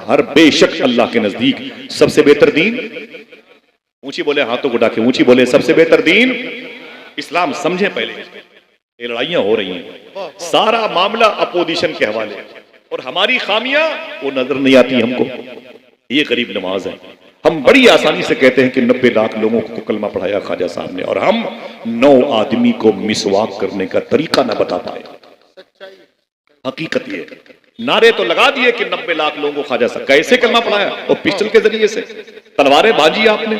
हर बेशक अल्लाह के नजदीक सबसे बेहतर दीन, ऊंची बोले हाथों को उठा के ऊंची बोले, सबसे बेहतर दीन इस्लाम। समझे पहले ये लड़ाइयां हो रही हैं, सारा मामला अपोजिशन के हवाले, और हमारी खामियां वो नजर नहीं आती हमको। ये गरीब नवाज है। हम बड़ी आसानी से कहते हैं कि 90 लाख लोगों को कलमा पढ़ाया ख्वाजा साहब ने, और हम 9 आदमी को मिसवाक करने का तरीका ना बता पाए। हकीकत ये, नारे तो लगा दिए कि 90 लाख लोगों को ख्वाजा साहब, कैसे कलमा पढ़ाया? और पिस्टल के जरिए से तलवारें बाजी आपने,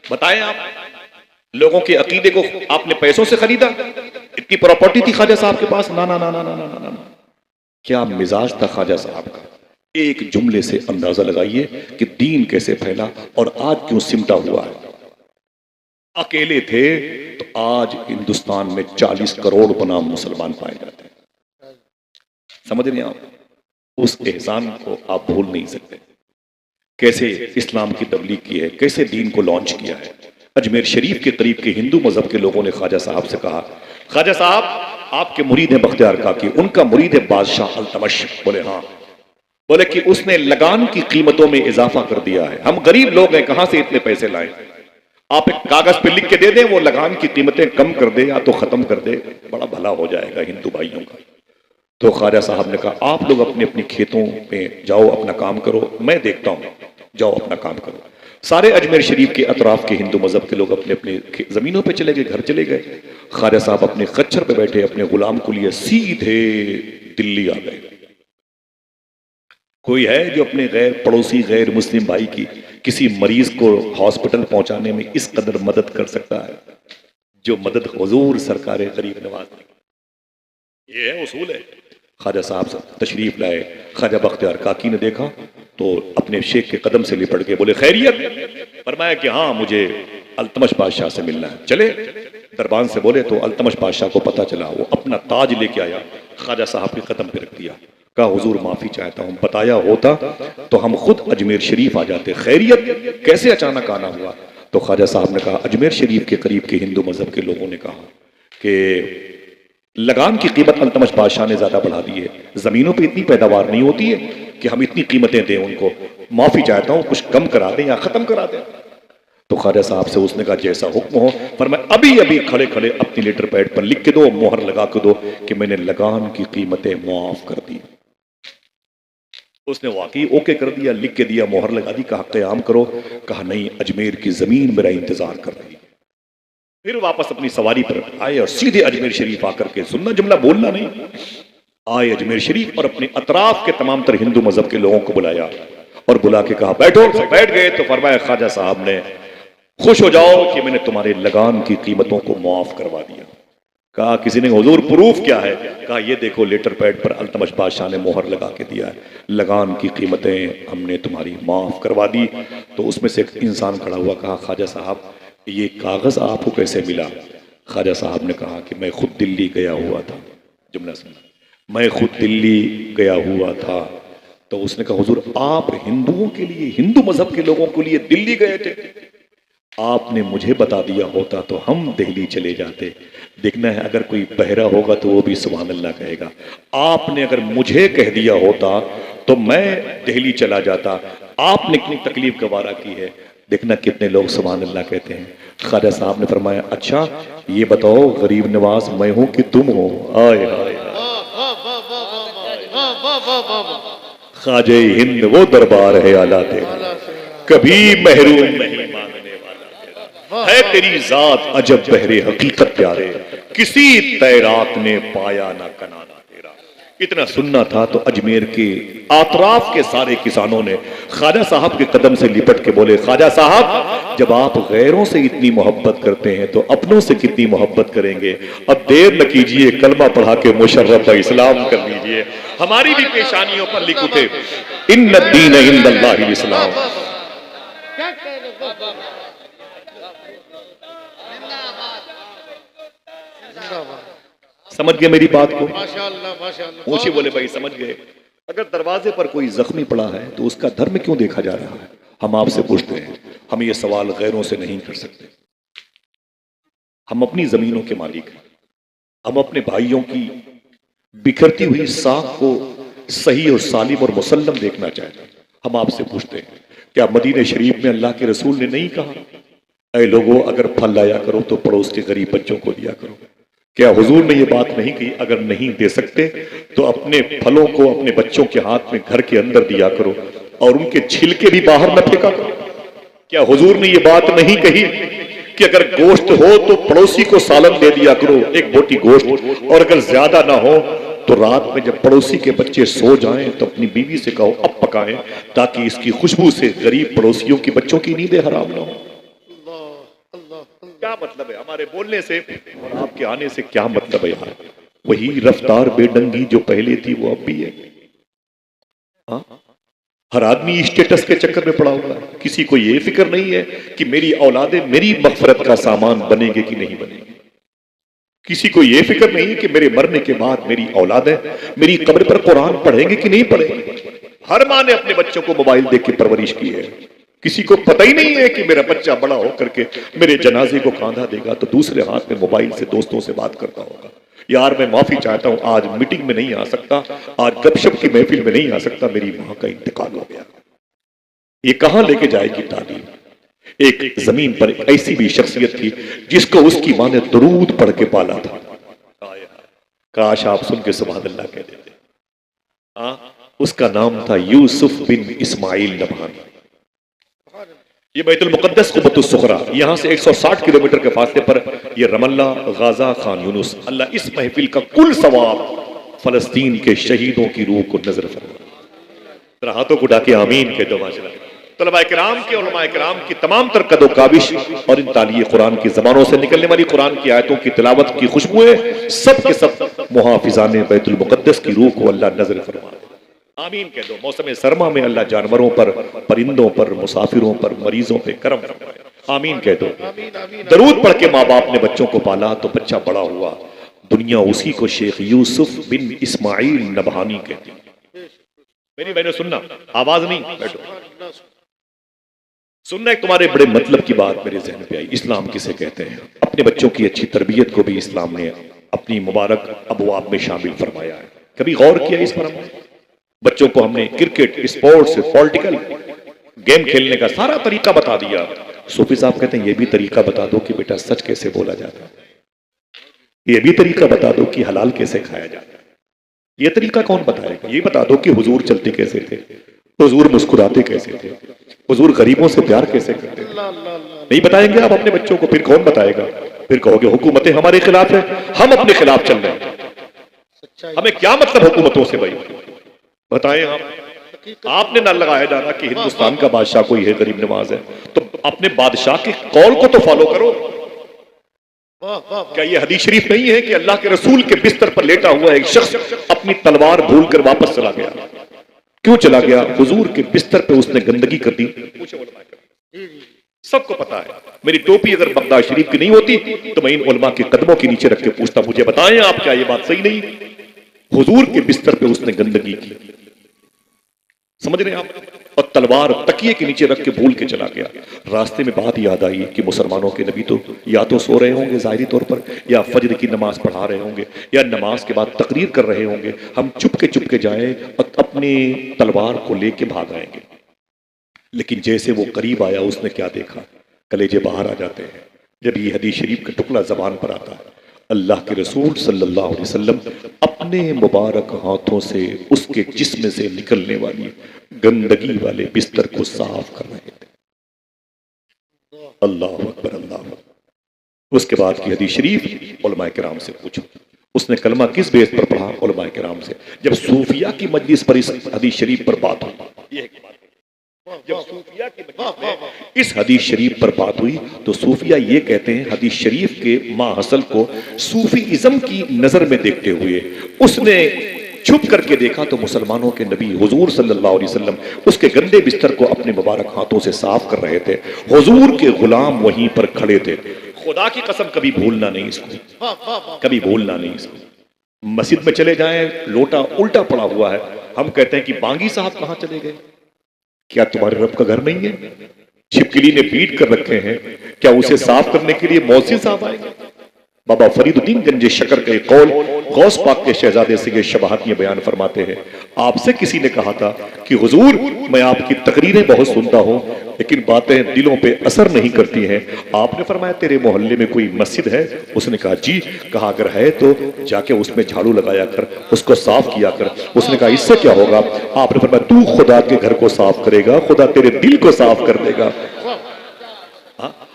बताएं आप लोगों के अकीदे को आपने पैसों से खरीदा? इतनी प्रॉपर्टी थी ख्वाजा साहब के पास? ना ना ना ना ना ना ना, क्या मिजाज था ख्वाजा साहब का? एक जुमले से अंदाजा लगाइए कि दीन कैसे फैला और आज क्यों सिमटा हुआ है। अकेले थे तो आज हिंदुस्तान में 40 करोड़ बनाम मुसलमान पाए जाते हैं। समझ रहे हैं आप? उस एहसान को आप भूल नहीं सकते। कैसे इस्लाम की तबलीग की है, कैसे दीन को लॉन्च किया है। अजमेर शरीफ के करीब के हिंदू मजहब के लोगों ने ख्वाजा साहब से कहा, ख्वाजा साहब आपके मुरीद हैं बख्तियार काकी, उनका मुरीद है बादशाह अल्तमश। बोले हाँ। बोले कि उसने लगान की कीमतों में इजाफा कर दिया है, हम गरीब लोग हैं, कहां से इतने पैसे लाएं? आप एक कागज पे लिख के दे दें, वो लगान की कीमतें कम कर दे या तो खत्म कर दे, बड़ा भला हो जाएगा हिंदू भाइयों का। तो ख्वाजा साहब ने कहा आप लोग अपने अपने खेतों में जाओ, अपना काम करो, मैं देखता हूं, जाओ अपना काम करो। सारे अजमेर शरीफ के अतराफ के हिंदू मजहब के लोग अपने अपने जमीनों पे चले गए, घर चले गए। ख्वाजा साहब अपने खच्चर पे बैठे अपने गुलाम को लिए सीधे दिल्ली आ गए। कोई है जो अपने गैर पड़ोसी गैर मुस्लिम भाई की किसी मरीज को हॉस्पिटल पहुंचाने में इस कदर मदद कर सकता है जो मदद हुजूर सरकार गरीब नवाज ने? ये है उसूल है। ख्वाजा साहब तशरीफ लाए, ख्वाजा बख्तियार काकी ने देखा तो अपने शेख के कदम से लिपट के बोले खैरियत? फरमाया कि हाँ मुझे अल्तमश बादशाह से मिलना है। चले दरबान से बोले तो अल्तमश बादशाह को पता चला, वो अपना ताज लेके आया, ख्वाजा साहब के कदम पे रख दिया, कहा हुजूर माफी चाहता हूं, बताया होता तो हम खुद अजमेर शरीफ आ जाते। खैरियत? कैसे अचानक आना हुआ? तो ख्वाजा साहब ने कहा अजमेर शरीफ के करीब के हिंदू मजहब के लोगों ने कहा कि लगान की कीमत अल्तमश बादशाह ने ज्यादा बढ़ा दी है, जमीनों पे इतनी पैदावार नहीं होती है कि हम इतनी कीमतें दें उनको, माफी चाहता हूं, कुछ कम करा दें या खत्म करा दें। तो ख्वाजा साहब से उसने कहा जैसा हुक्म हो, पर मैं अभी अभी खड़े खड़े अपनी लेटर पैड पर लिख के दो, मोहर लगा के दो कि मैंने लगान की कीमतें माफ कर दी। उसने वाकई ओके कर दिया, लिख के दिया, मोहर लगा दी, कहा क़याम करो। कहा नहीं, अजमेर की जमीन मेरा इंतजार कर रही है। फिर वापस अपनी सवारी पर आए और सीधे अजमेर शरीफ आकर के, सुनना जुमला बोलना नहीं, आए अजमेर शरीफ और अपने अतराफ के तमाम तर हिंदू मजहब के लोगों को बुलाया और बुला के कहा बैठो। बैठ गए तो फरमाया ख्वाजा साहब ने खुश हो जाओ कि मैंने तुम्हारे लगान की कीमतों को माफ करवा दिया। कहा किसी ने हुजूर प्रूफ क्या है? कहा ये देखो लेटर पैड पर अल्तमश बादशाह ने मोहर लगा के दिया है, लगान की कीमतें हमने तुम्हारी माफ करवा दी। तो उसमें से एक इंसान खड़ा हुआ, कहा ख्वाजा साहब ये कागज आपको कैसे मिला? ख्वाजा साहब ने कहा कि मैं खुद दिल्ली गया हुआ था। जुमला सुना, मैं खुद दिल्ली गया हुआ था। तो उसने कहा हुजूर आप हिंदुओं के लिए, हिंदू मजहब के लोगों के लिए दिल्ली गए थे? आपने मुझे बता दिया होता तो हम दिल्ली चले जाते। देखना है अगर कोई बहरा होगा तो वो भी सुभान अल्लाह कहेगा। आपने अगर मुझे कह दिया होता तो मैं दिल्ली चला जाता। आपने कितनी तकलीफ गवारा की है, देखना कितने लोग सुभान अल्लाह कहते हैं। ख्वाजा साहब ने फरमाया अच्छा ये बताओ गरीब नवाज मैं हूं कि तुम हो? आए हाय, ख्वाजे हिंद वो दरबार है आला तेरा, कभी महरूम नहीं मांगने वाला है तेरी जात, अजब बहरे हकीकत प्यारे, किसी तैराक ने पाया ना कनाना तेरा। इतना सुनना था तो अजमेर के आतराफ के सारे किसानों ने ख्वाजा साहब के कदम से लिपट के बोले ख्वाजा साहब जब आप गैरों से इतनी मोहब्बत करते हैं तो अपनों से कितनी मोहब्बत करेंगे। अब देर न कीजिए, कलमा पढ़ा के मुशर्रफ इस्लाम कर लीजिए। हमारी भी पेशानियों पर लिख उठे इन्न दीन इंदल्लाहिल इस्लाम। समझ गए मेरी बात को? ऊंची बोले भाई समझ गए। अगर दरवाजे पर कोई जख्मी पड़ा है तो उसका धर्म क्यों देखा जा रहा है? हम आपसे पूछते हैं, हम ये सवाल गैरों से नहीं कर सकते। हम अपनी जमीनों के मालिक हैं, हम अपने भाइयों की बिखरती हुई साख को सही और सालिम और मुसल्लम देखना चाहते हैं। हम आपसे पूछते हैं, क्या मदीने शरीफ में अल्लाह के रसूल ने नहीं कहा, ऐ लोगों अगर फल लाया करो तो पड़ोस के गरीब बच्चों को दिया करो? क्या हुजूर ने ये बात नहीं की, अगर नहीं दे सकते तो अपने फलों को अपने बच्चों के हाथ में घर के अंदर दिया करो और उनके छिलके भी बाहर न फेंका करो? क्या हुजूर ने ये बात नहीं कही कि अगर गोश्त हो तो पड़ोसी को सालन दे दिया करो, एक बोटी गोश्त, और अगर ज्यादा ना हो तो रात में जब पड़ोसी के बच्चे सो जाएं तो अपनी बीवी से कहो अब पकाएं, ताकि इसकी खुशबू से गरीब पड़ोसियों की बच्चों की नींदें हराम ना हो? क्या मतलब है हमारे बोलने से और आपके आने से? क्या मतलब है यार? वही रफ्तार बेढंगी जो पहले थी वो अब भी है। हाँ, हर आदमी स्टेटस के चक्कर में पड़ा हुआ है। किसी को ये फिक्र नहीं है कि मेरी औलादे मेरी मगफरत का सामान बनेंगे कि नहीं बनेंगे। किसी को ये फिक्र नहीं है कि मेरे मरने के बाद मेरी औलादे मेरी कब्र पर कुरान पढ़ेंगे कि नहीं पढ़ेंगे। हर माँ ने अपने बच्चों को मोबाइल देख के परवरिश की है। किसी को पता ही नहीं है कि मेरा बच्चा बड़ा होकर के मेरे जनाजे को कांधा देगा तो दूसरे हाथ में मोबाइल से दोस्तों से बात करता होगा। यार मैं माफी चाहता हूं, आज मीटिंग में नहीं आ सकता, आज गपशप की महफिल में नहीं आ सकता, मेरी मां का इंतकाल हो गया। ये कहां लेके जाएगी तालीम? एक जमीन पर एक ऐसी भी शख्सियत थी जिसको उसकी मां ने दुरूद पढ़ के पाला था। काश आप सुन के सुभान अल्लाह कह देते। उसका नाम था यूसुफ बिन इस्माइल नबहानी। ये बैतुल मुकद्दस कुबतुस सुगरा, यहां से 160 किलोमीटर के फासले पर ये रमल्ला, गाजा, खान यूनुस। अल्लाह इस महफिल का कुल सवाब फलस्तीन के शहीदों की रूह को नजर फरमा। हाथों को डाके आमीन कह दो। माशाअल्लाह तलबा किराम के उलमा किराम की तमाम तर कदो काबिश और इन तालिये कुरान की जबानों से निकलने वाली कुरान की आयतों की तिलावत की खुशबुएं सब के सब मुहाफिजाने बैतुल मुकद्दस की रूह को अल्लाह नजर फरमा। आमीन कह दो। मौसम सरमा में अल्लाह जानवरों पर, परिंदों पर, मुसाफिरों पर, मरीजों पे करम फरमाए। आमीन कह दो। दरूद पढ़ के माँ बाप ने बच्चों को पाला तो बच्चा बड़ा हुआ। दुनिया उसी को शेख यूसुफ बिन इस्माइल नबहानी कहती। मेरी बहनों सुनना, आवाज नहीं, बैठो सुनना। एक तुम्हारे बड़े मतलब की बात मेरे जहन पे आई। इस्लाम किसे कहते हैं? अपने बच्चों की अच्छी तरबियत को भी इस्लाम ने अपनी मुबारक अबवाब में शामिल फरमाया है। कभी गौर किया इस पर? बच्चों को हमने क्रिकेट, स्पोर्ट्स, पॉलिटिकल गेम खेलने का सारा तरीका बता दिया। सूफी साहब कहते हैं ये भी तरीका बता दो कि बेटा सच कैसे बोला जाता है, ये भी तरीका बता दो कि हलाल कैसे खाया जाता है। ये तरीका कौन बताएगा? ये बता दो कि हुजूर चलते कैसे थे, हुजूर मुस्कुराते कैसे थे, हुजूर गरीबों से प्यार कैसे करते थे। नहीं बताएंगे आप अपने बच्चों को, फिर कौन बताएगा? फिर कहोगे हुकूमतें हमारे खिलाफ है, हम अपने खिलाफ चल रहे हैं। हमें क्या मतलब हुकूमतों से? भाई बताएं आप। आपने ना लगाया जाना कि हिंदुस्तान का बादशाह कोई है, गरीब नवाज है, तो अपने बादशाह के कौल को तो फॉलो करो। क्या ये हदीस शरीफ नहीं है कि अल्लाह के रसूल के बिस्तर पर लेटा हुआ एक शख्स अपनी तलवार भूलकर वापस चला गया? क्यों चला गया? हुजूर के बिस्तर पे उसने गंदगी कर दी। सबको पता है। मेरी टोपी अगर बगदाद शरीफ की नहीं होती तो मैं इन उलमा के कदमों के नीचे रख के पूछता, मुझे बताएं आप, क्या ये बात सही नहीं? हुजूर के बिस्तर पे उसने गंदगी की, समझ रहे हैं आप? और तलवार तकिए के नीचे रख के भूल के चला गया। रास्ते में बात याद आई कि मुसलमानों के नबी तो या तो सो रहे होंगे जाहिरी तौर पर, या फजर की नमाज पढ़ा रहे होंगे, या नमाज के बाद तकरीर कर रहे होंगे। हम चुपके जाएं और अपनी तलवार को लेके भाग आएंगे। लेकिन जैसे वो करीब आया उसने क्या देखा? कलेजे बाहर आ जाते हैं जब ये हदीस शरीफ का टुकड़ा जबान पर आता है। अल्लाह के रसूल सल्लल्लाहु अलैहि वसल्लम अपने मुबारक हाथों से उसके जिस्म से निकलने वाली गंदगी वाले बिस्तर को साफ कर रहे थे। अल्लाह अकबर, अल्लाह अकबर। उसके बाद की हदीस शरीफ उलमा किराम से पूछो, उसने कलमा किस बेस पर पढ़ा? उलमा किराम से। जब सूफिया की मजलिस पर इस हदीस शरीफ पर बात हुई, जब सूफिया की मजलिस में इस हदीस शरीफ पर बात हुई तो सूफिया ये कहते हैं, हदीस शरीफ के माहसल को सूफीइज्म की नजर में देखते हुए उसने छुप करके देखा तो मुसलमानों के नबी हुजूर सल्लल्लाहु अलैहि वसल्लम उसके गंदे बिस्तर को अपने मुबारक हाथों से साफ कर रहे थे। हुजूर के गुलाम वहीं पर खड़े थे। खुदा की कसम कभी भूलना नहीं इसको, कभी भूलना नहीं इसको। मस्जिद में चले जाएं, लोटा उल्टा पड़ा हुआ है, हम कहते हैं कि बांगी साहब कहां चले गए? क्या तुम्हारे रब का घर नहीं है? छिपकली ने पीट कर रखे हैं, क्या उसे साफ करने के लिए मौसी साहब आएंगे? बाबा फरीदुद्दीन गंजे शकर का एक कौल गौस पाक के शहजादे से ये शबाहत में बयान फरमाते हैं, आपसे किसी ने कहा था कि हुजूर मैं आपकी तकरीरें बहुत सुनता हूं लेकिन बातें दिलों पे असर नहीं करती हैं। आपने फरमाया तेरे मोहल्ले में कोई मस्जिद है? उसने कहा जी। कहा अगर है तो जाके उसमें झाड़ू लगाया कर, उसको साफ किया कर। उसने कहा इससे क्या होगा? आपने फरमाया तू खुदा के घर को साफ करेगा, खुदा तेरे दिल को साफ कर देगा।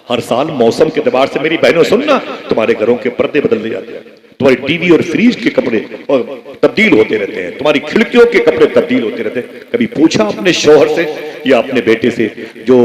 हर साल मौसम के एतबार से मेरी बहनों सुनना, तुम्हारे घरों के पर्दे बदलने जाते हैं, तुम्हारी टीवी और फ्रिज के कपड़े और तब्दील होते रहते हैं, तुम्हारी खिड़कियों के कपड़े तब्दील होते रहते हैं। कभी पूछा अपने शौहर से या अपने बेटे से जो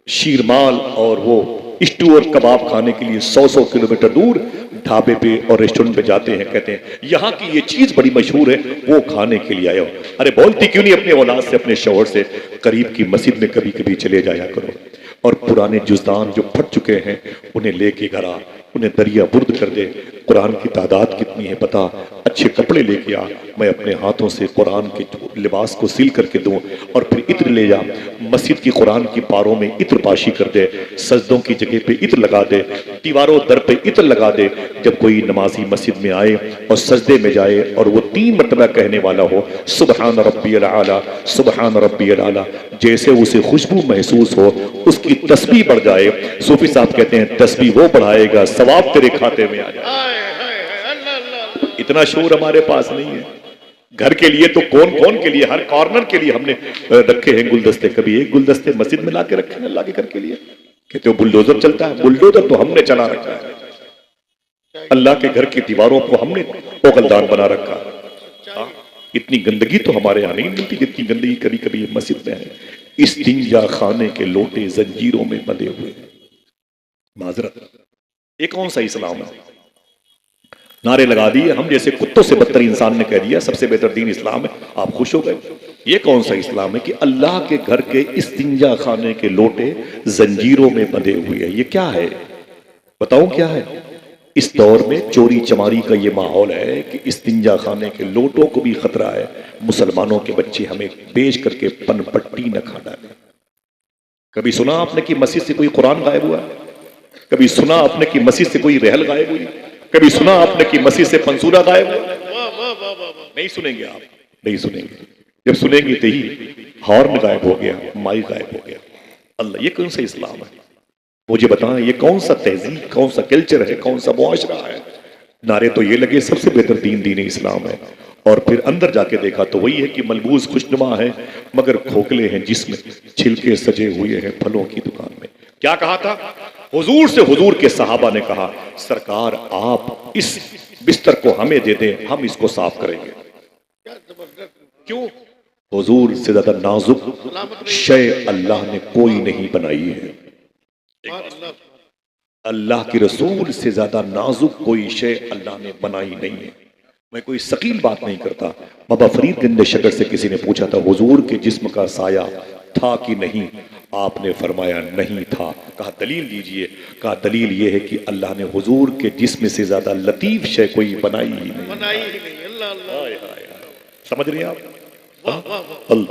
शीरमाल और वो स्टू और कबाब खाने के लिए 100-100 किलोमीटर दूर ढाबे पे और रेस्टोरेंट पे जाते हैं, कहते हैं यहाँ की ये चीज बड़ी मशहूर है, वो खाने के लिए आए हो। अरे बोलती क्यों नहीं अपने औलाद से, अपने शौहर से, करीब की मस्जिद में कभी कभी चले जाया करो और पुराने जुज़दान जो फट चुके हैं उन्हें लेके घर आ, उन्हें दरिया बुर्द कर दे। कुरान की तादाद कितनी है पता, अच्छे कपड़े लेके आ, मैं अपने हाथों से कुरान के लिबास को सील करके दूं और फिर इत्र ले जा, मस्जिद की कुरान की पारों में इत्र पाशी कर दे, सजदों की जगह पे इत्र लगा दे, दीवारों दर पे इत्र लगा दे। जब कोई नमाजी मस्जिद में आए और सजदे में जाए और वो 3 मरतबा कहने वाला हो सुबहान रब्बियल आला, सुबहान रब्बियल आला, जैसे उसे खुशबू महसूस हो उसकी तस्बीह बढ़ जाए। सूफी साहब कहते हैं तस्बीह वो बढ़ाएगा सवाब तेरे खाते में आ जाए। इतना शोर हमारे पास नहीं है। घर के लिए तो कौन कौन के लिए, हर कॉर्नर के लिए हमने रखे हैं गुलदस्ते। कभी एक गुलदस्ते मस्जिद में लाके रखे हैं, लाके घर के लिए कहते हो बुलडोजर चलता है। बुलडोजर तो हमने चला रखा है, अल्लाह के घर की दीवारों को हमने ओगलदान बना रखा है। इतनी गंदगी तो हमारे यहाँ नहीं मिलती जितनी गंदगी कभी कभी मस्जिद में है। इस तिंजा खाने के लोटे जंजीरों में बंधे हुए। माजरत, ये कौन सा इस्लाम है? नारे लगा दिए, हम जैसे कुत्तों से बदतर इंसान ने कह दिया सबसे बेहतर दीन इस्लाम है, आप खुश हो गए। ये कौन सा इस्लाम है कि अल्लाह के घर के इस तिंजा खाने के लोटे जंजीरों में बंधे हुए हैं? ये क्या है बताऊं क्या है? इस दौर में चोरी चमारी का ये माहौल है कि इस तिंजा खाने के लोटों को भी खतरा है। मुसलमानों के बच्चे हमें बेच करके पनपट्टी न खा डाले। कभी सुना आपने कि मस्जिद से कोई कुरान गायब हुआ? कभी सुना आपने कि मस्जिद से कोई रहल गायब हुई? कभी सुना आपने कि मस्जिद से पंसूरा गायब हुआ? नहीं सुनेंगे आप, नहीं सुनेंगे। जब सुनेंगे तो ही हॉर्न गायब हो गया, माइक गायब हो गया। अल्लाह, ये कौन सा इस्लाम है? मुझे बताएं ये कौन सा तहजीब, कौन सा कल्चर है, कौन सा मुआशरा है? नारे तो ये लगे सबसे बेहतर दीन इस्लाम है, और फिर अंदर जाके देखा तो वही है कि मलबूस खुशनुमा है मगर खोखले हैं, जिसमें छिलके सजे हुए हैं फलों की दुकान में। क्या कहा था हुजूर से? हुजूर के सहाबा ने कहा सरकार आप इस बिस्तर को हमें दे दें, हम इसको साफ करेंगे। क्यों? हुजूर से ज्यादा नाजुक शय अल्लाह ने कोई नहीं बनाई है। अल्लाह के रसूल से ज्यादा नाजुक कोई शय अल्लाह ने बनाई नहीं है। मैं कोई सकील बात नहीं करता। बाबा फरीद गंज शकर से किसी ने पूछा था हुजूर के जिस्म का साया था कि नहीं? आपने फरमाया नहीं था। कहा दलील दीजिए। कहा दलील यह है कि अल्लाह ने हुजूर के जिस्म से ज्यादा लतीफ शय कोई बनाई ही नहीं। समझ रहे हैं आप?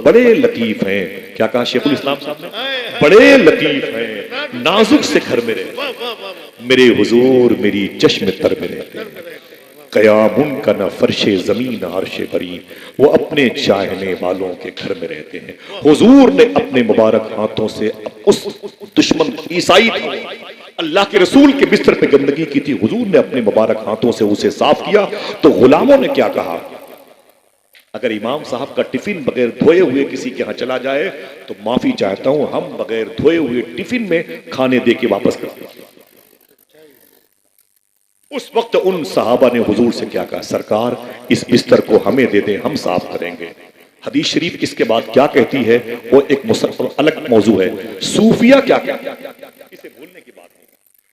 बड़े लतीफ हैं। क्या कहा शेखुल इस्लाम साहब ने? बड़े लतीफ हैं, नाजुक से घर में रहते। मेरे हुजूर मेरी चश्म तर में रहते, कयाम उनका न फर्शे जमीन अर्शे बरी, वो अपने चाहने वालों के घर में रहते हैं। हुजूर ने अपने मुबारक हाथों से उस दुश्मन ईसाई अल्लाह के रसूल के बिस्तर पे गंदगी की थी, हुजूर ने अपने मुबारक हाथों से उसे साफ किया। तो गुलामों ने क्या कहा? अगर इमाम साहब का टिफिन बगैर धोए हुए किसी के यहां चला जाए तो माफी चाहता हूं, हम बगैर धोए हुए टिफिन में खाने दे के वापस कर देंगे। उस वक्त उन सहाबा ने हुजूर से क्या कहा? सरकार इस बिस्तर को हमें दे दें, हम साफ करेंगे। हदीस शरीफ इसके बाद क्या कहती है वो एक अलग मौजू है। सूफिया क्या कहते हैं इसे भूलने की बात नहीं।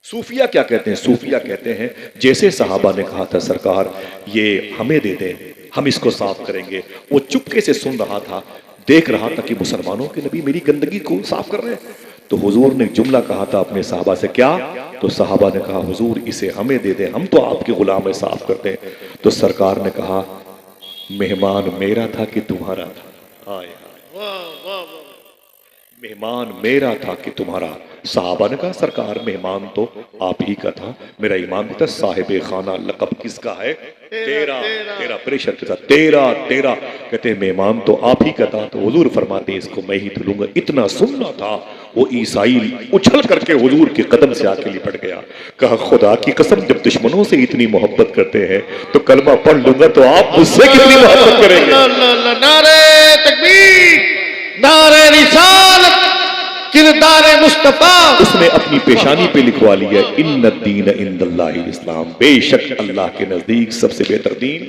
सूफिया क्या कहते हैं? सूफिया कहते हैं जैसे सहाबा ने कहा था सरकार ये हमें दे दें, हम इसको साफ करेंगे, वो चुपके से सुन रहा था, देख रहा था कि मुसलमानों के नबी मेरी गंदगी को साफ कर रहे हैं। तो हुजूर ने जुमला कहा था अपने सहाबा से, क्या? तो सहाबा ने कहा हुजूर इसे हमें दे दें, हम तो आपके गुलाम है, साफ करते हैं। तो सरकार ने कहा मेहमान मेरा था कि तुम्हारा था? हाय हाय, मेहमान मेरा था कि तुम्हारा। साहबा ने कहा सरकार मेहमान तो आप ही का था, मेरा ईमान था। साहिब खाना लकब किसका है? तेरा। तेरा प्रेशर के साथ तेरा तेरा कहते हैं मेहमान तो आप ही का था। तो हुजूर फरमाते इसको मैं ही धुलूंगा। इतना सुनना था वो ईसाई उछल करके हुजूर के कदम से आके लिपट गया। कहा खुदा की कसम जब दुश्मनों से इतनी मोहब्बत करते हैं तो कलमा पढ़ लूंगा तो आप मुझसे कितनी मोहब्बत करेंगे। नारे तकबीर, नारे रिसालत, किरदार मुस्तफा। उसने अपनी पेशानी पे लिखवा लिया इन्न दीन इंदल्लाहिल इस्लाम, बेशक अल्लाह के नजदीक सबसे बेहतर दीन।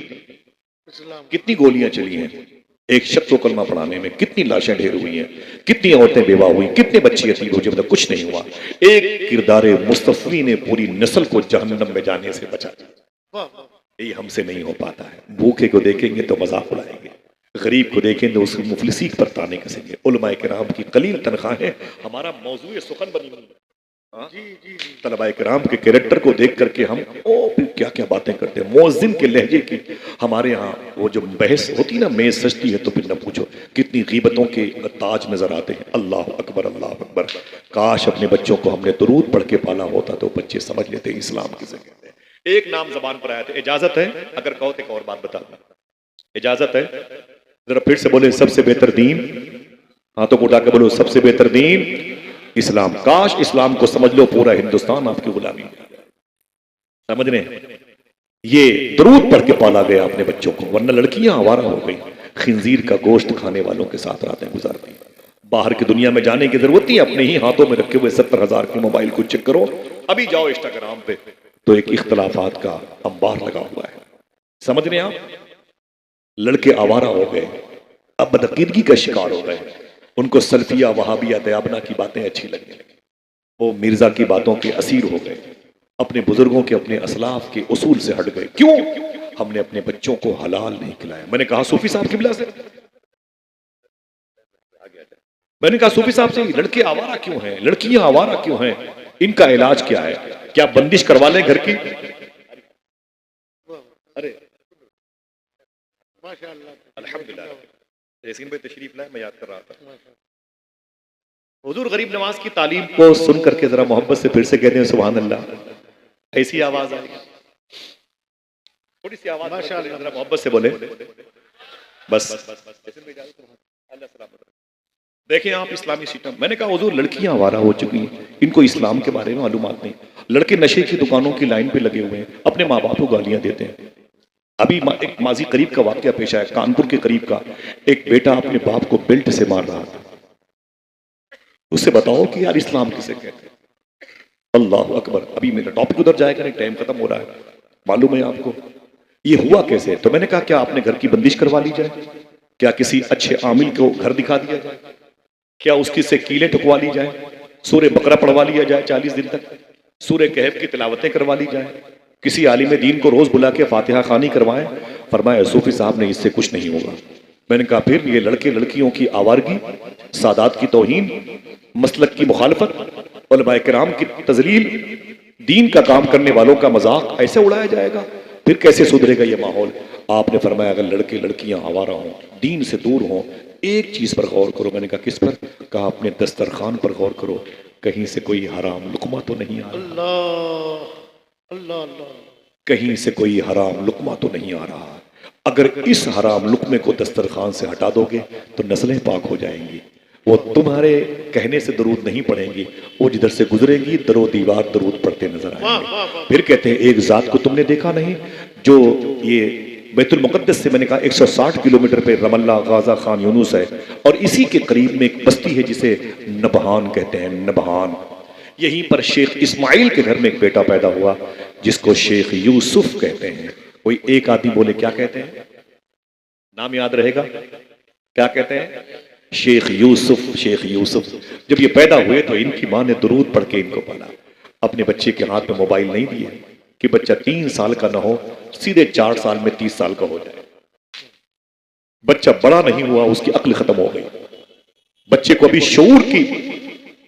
कितनी गोलियां चली हैं एक शख्स को कलमा पढ़ाने में, कितनी लाशें ढेर हुई हैं, कितनी औरतें बेवा हुई, कितने बच्चे यतीम हो जब तक कुछ नहीं हुआ। एक किरदार मुस्तफी ने पूरी नस्ल को जहन्नम में जाने से बचा दिया। ये हमसे नहीं हो पाता है। भूखे को देखेंगे तो मजाक उड़ाएंगे, गरीब को देखेंगे तो उसकी मुफलिसी पर ताने कसेंगे। उलमाए किराम की कलील तनख्वाहें हमारा मौजूए सुखन बनी हुई है। तलबाए किराम के कैरेक्टर को देख करके हम फिर क्या क्या बातें करते हैं। मौजिन के लहजे की हमारे यहाँ वो जो बहस होती ना, मेज सजती है तो फिर न पूछो कितनी गीबतों के ताज नजर आते हैं। अल्लाह अकबर अल्लाह अकबर। काश अपने बच्चों को हमने दुरूद पढ़ के पाला होता तो बच्चे समझ लेते इस्लाम किसे कहते हैं। एक नाम जबान पर आया था, इजाजत है? अगर कहो तो एक और बात बता दूं, इजाजत है? जरा फिर से बोले सबसे बेहतर दीन। हाथों को उठा के बोलो सबसे बेहतर दीन इस्लाम। काश इस्लाम को समझ लो पूरा हिंदुस्तान आपकी गुलामी समझ रहे हैं। ये दरूद पढ़ के पाला गया अपने बच्चों को, वरना लड़कियां आवारा हो गई, खिंजीर का गोश्त खाने वालों के साथ रातें गुजार दी। बाहर की दुनिया में जाने की जरूरत नहीं, अपने ही हाथों में रखे हुए 70,000 के मोबाइल को चेक करो। अभी जाओ इंस्टाग्राम पे तो एक इख्तलाफात का अंबार लगा हुआ है। समझ रहे हैं आप? लड़के आवारा हो गए, अब बदअकीदगी का शिकार हो गए। उनको सल्फिया वहाबिया दयाबना की बातें अच्छी लगने लगी, वो मिर्जा की बातों के असीर हो गए, अपने बुजुर्गों के अपने असलाफ के उसूल से हट गए। क्यों? हमने अपने बच्चों को हलाल नहीं खिलाया। मैंने कहा सूफी साहब की बिला से, मैंने कहा सूफी साहब से लड़के आवारा क्यों हैं, लड़कियां आवारा क्यों हैं, इनका इलाज क्या है? क्या बंदिश करवा लें घर की? अरे अल्हम्दुलिल्लाह यासीन भाई तशरीफ लाए, मैं याद कर रहा था। हुजूर गरीब नवाज की तालीम को सुन करके जरा मोहब्बत से फिर से कहते हैं सुभान अल्लाह। ऐसी आवाज आई, थोड़ी सी आवाज माशाअल्लाह, जरा मोहब्बत से बोले बस। देखें आप इस्लामी सिस्टम। मैंने कहा हुजूर लड़कियां आवारा हो चुकी हैं, इनको इस्लाम के बारे में मालूमात नहीं। लड़के नशे की दुकानों की लाइन पे लगे हुए हैं, अपने माँ बाप को गालियां देते हैं। अभी एक माजी करीब का वाकया पेश आया, कानपुर के करीब का। एक बेटा अपने बाप को बेल्ट से मार रहा था। उससे बताओ कि यार इस्लाम किसे कहते हैं? अल्लाह अकबर। अभी मेरा टॉपिक उधर जाएगा नहीं, टाइम खत्म हो रहा है। मालूम है आपको ये हुआ कैसे? तो मैंने कहा क्या आपने घर की बंदिश करवा ली जाए, क्या किसी अच्छे आमिल को घर दिखा दिया जाए, क्या उसकी से कीलें ठुकवा ली जाए, सूरह बकरा पढ़वा लिया जाए 40 दिन तक, सूरह कहफ की तिलावतें करवा ली जाए, किसी आलिम दीन को रोज बुला के फातिहा खानी करवाएं। फरमाया सूफी साहब ने इससे कुछ नहीं होगा। मैंने कहा फिर ये लड़के लड़कियों की आवारगी, सादात की तौहीन, मसलक की मुखालफत, उलमाए किराम की तजलील, दीन का काम करने वालों का मजाक ऐसे उड़ाया जाएगा, फिर कैसे सुधरेगा ये माहौल? आपने फरमाया अगर लड़के लड़कियां आवारा हों, दीन से दूर हों, एक चीज पर गौर करो। मैंने कहा किस पर? कहा अपने दस्तरखान पर गौर करो, कहीं से कोई हराम लुकमा तो नहीं आ रहा। अल्लाह अल्लाह, कहीं से कोई हराम लुकमा तो नहीं आ रहा। अगर इस हराम लुकमे को दस्तरखान से हटा दोगे तो नस्लें पाक हो जाएंगी। वो तुम्हारे कहने से दरूद नहीं पढ़ेंगी, वो जिधर से गुजरेगी दरो दीवार दरूद पढ़ते नजर आएंगे। फिर कहते हैं एक जात को तुमने देखा नहीं जो ये बैतुल मुक़द्दस से, मैंने कहा 160 किलोमीटर पे रमल्ला गाजा खान यूनुस है, और इसी के करीब में एक बस्ती है जिसे नबहान कहते हैं। नबहान, यहीं पर शेख इस्माइल के घर में एक बेटा पैदा हुआ जिसको शेख यूसुफ कहते हैं। कोई एक आदमी बोले क्या कहते हैं, नाम याद रहेगा, क्या कहते हैं? शेख यूसुफ। शेख यूसुफ जब ये पैदा हुए तो इनकी माँ ने दुरूद पढ़ के इनको पाला। अपने बच्चे के हाथ में मोबाइल नहीं दिए कि बच्चा 3 साल का ना हो, सीधे 4 साल में 30 साल का हो जाए। बच्चा बड़ा नहीं हुआ, उसकी अक्ल खत्म हो गई। बच्चे को अभी शऊर की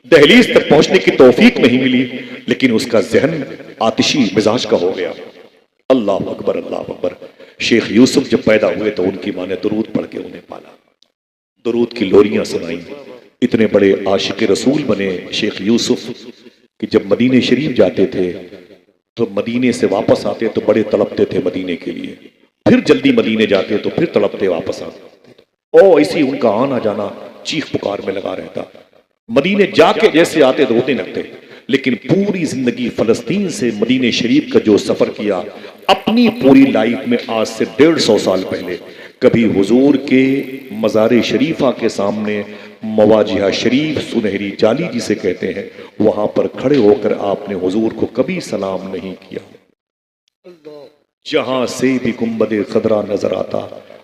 दहलीज तक पहुंचने की तौफीक नहीं मिली, लेकिन उसका जहन आतिशी मिजाज का हो गया। अल्लाह अकबर अल्लाह अकबर। शेख यूसुफ जब पैदा हुए तो उनकी माँ ने दुरूद पढ़ के उन्हें पाला, दुरूद की लोरियां सुनाई, इतने बड़े आशिक रसूल बने शेख यूसुफ कि जब मदीने शरीफ जाते थे तो मदीने से वापस आते तो बड़े तड़पते थे मदीने के लिए, फिर जल्दी मदीने जाते तो फिर तड़पते वापस आते। ओ ऐसी उनका आना जाना चीख पुकार में लगा रहता। मदीने जाके जैसे आते तो रोने लगते, लेकिन पूरी जिंदगी फलस्तीन से मदीने शरीफ का जो सफर किया, अपनी पूरी लाइफ में आज से 150 साल पहले कभी हुजूर के मज़ार शरीफा के सामने मवाजिहा शरीफ सुनहरी जाली जिसे कहते हैं, वहां पर खड़े होकर आपने हुजूर को कभी सलाम नहीं किया। जहां से भी गुंबद खदरा नजर आता